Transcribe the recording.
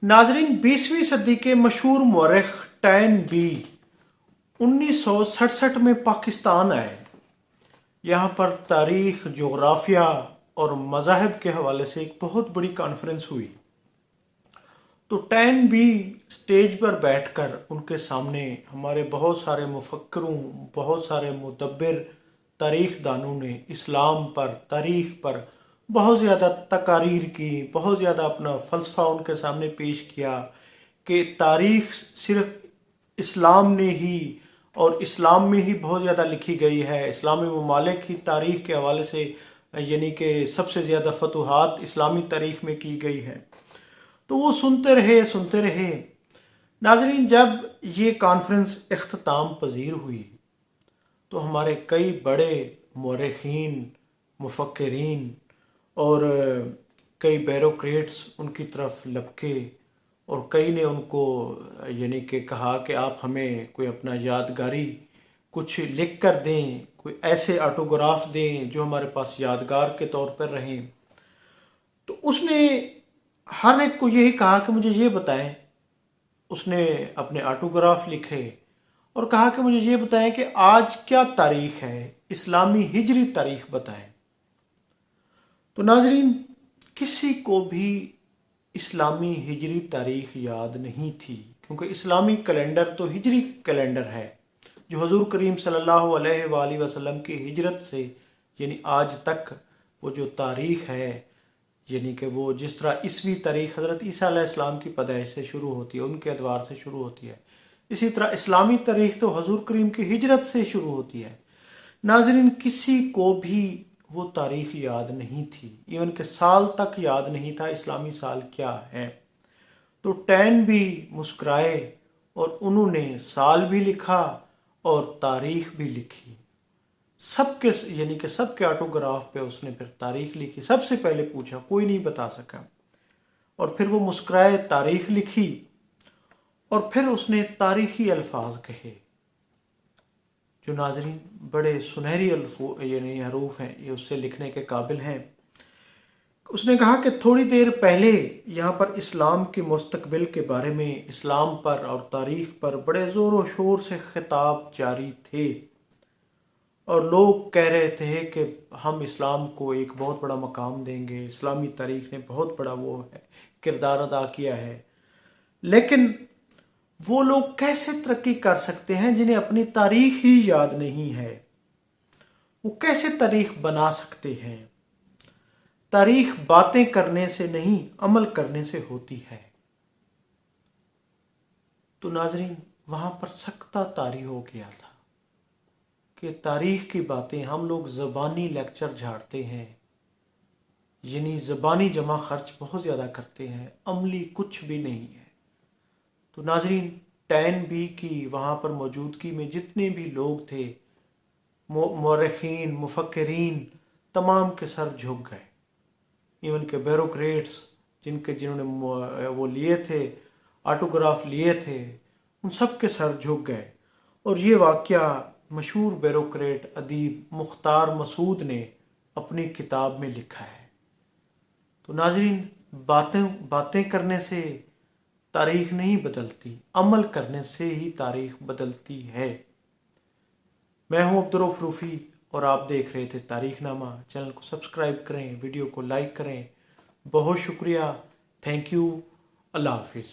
नाजरीन, 20वीं सदी के मशहूर मौरख टैन बी 1967 में पाकिस्तान आए। यहाँ पर तारीख, जोग्राफिया और मज़ाहिब के हवाले से एक बहुत बड़ी कॉन्फ्रेंस हुई। तो टैन बी स्टेज पर बैठकर उनके सामने हमारे बहुत सारे मुफक्किरों, बहुत सारे मुदब्बिर, तारीख दानों ने इस्लाम पर, तारीख पर बहुत ज़्यादा तकारीर की, बहुत ज़्यादा अपना फ़लसफ़ा उनके सामने पेश किया कि तारीख सिर्फ इस्लाम ने ही और इस्लाम में ही बहुत ज़्यादा लिखी गई है। इस्लामी ममालिक की तारीख के हवाले से यानी कि सबसे ज़्यादा फतूहात इस्लामी तारीख में की गई है। तो वो सुनते रहे। नाजरीन, जब ये कॉन्फ्रेंस इख्तिताम पजीर हुई तो हमारे कई बड़े मौरखीन, मुफक्किरीन और कई ब्यूरोक्रेट्स उनकी तरफ लपके और कई ने उनको यानी कि कहा कि आप हमें कोई अपना यादगारी कुछ लिख कर दें, कोई ऐसे ऑटोग्राफ दें जो हमारे पास यादगार के तौर पर रहें। तो उसने हर एक को यही कहा कि मुझे ये बताएं। उसने अपने ऑटोग्राफ लिखे और कहा कि मुझे ये बताएं कि आज क्या तारीख है, इस्लामी हिजरी तारीख बताएं। तो नाजरीन, किसी को भी इस्लामी हिजरी तारीख याद नहीं थी, क्योंकि इस्लामी कैलेंडर तो हिजरी कैलेंडर है जो हजूर करीम सल्लल्लाहु अलैहि वसल्लम की हिजरत से यानी आज तक वो जो तारीख है, यानी कि वो जिस तरह ईसवी तारीख हज़रत ईसा अलैहिस्सलाम की पैदाइश से शुरू होती है, उनके एतबार से शुरू होती है, इसी तरह इस्लामी तारीख तो हजूर करीम की हिजरत से शुरू होती है। नाजरीन, किसी को भी वो तारीख याद नहीं थी, इवन के साल तक याद नहीं था इस्लामी साल क्या है। तो टैन भी मुस्कुराए और उन्होंने साल भी लिखा और तारीख भी लिखी। सबके यानी कि सबके ऑटोग्राफ पे उसने फिर तारीख लिखी। सबसे पहले पूछा, कोई नहीं बता सका, और फिर वो मुस्कुराए, तारीख लिखी और फिर उसने तारीखी अल्फाज कहे जो नाजरीन बड़े सुनहरी यानी हरूफ हैं, ये उससे लिखने के काबिल हैं। उसने कहा कि थोड़ी देर पहले यहाँ पर इस्लाम के मुस्तकबिल के बारे में, इस्लाम पर और तारीख पर बड़े ज़ोर व शोर से खिताब जारी थे और लोग कह रहे थे कि हम इस्लाम को एक बहुत बड़ा मकाम देंगे, इस्लामी तारीख ने बहुत बड़ा वो है किरदार अदा किया है। लेकिन वो लोग कैसे तरक्की कर सकते हैं जिन्हें अपनी तारीख ही याद नहीं है? वो कैसे तारीख बना सकते हैं? तारीख बातें करने से नहीं, अमल करने से होती है। तो नाजरीन, वहाँ पर सख्ता तारी हो गया था कि तारीख की बातें हम लोग ज़बानी लेक्चर झाड़ते हैं, यानी ज़बानी जमा खर्च बहुत ज़्यादा करते हैं, अमली कुछ भी नहीं है। तो नाजरीन, टैन बी की वहाँ पर मौजूदगी में जितने भी लोग थे, मौरखीन, मुफक्किरीन, तमाम के सर झुक गए। इवन के ब्यूरोक्रेट्स जिन्होंने वो लिए थे, ऑटोग्राफ लिए थे, उन सब के सर झुक गए। और ये वाक़या मशहूर ब्यूरोक्रेट अदीब मुख्तार मसूद ने अपनी किताब में लिखा है। तो नाजरीन, बातें करने से तारीख नहीं बदलती, अमल करने से ही तारीख बदलती है। मैं हूं अब्दुर्रऊफ रूफ़ी और आप देख रहे थे तारीखनामा। चैनल को सब्सक्राइब करें, वीडियो को लाइक करें। बहुत शुक्रिया, थैंक यू, अल्लाह हाफिज़।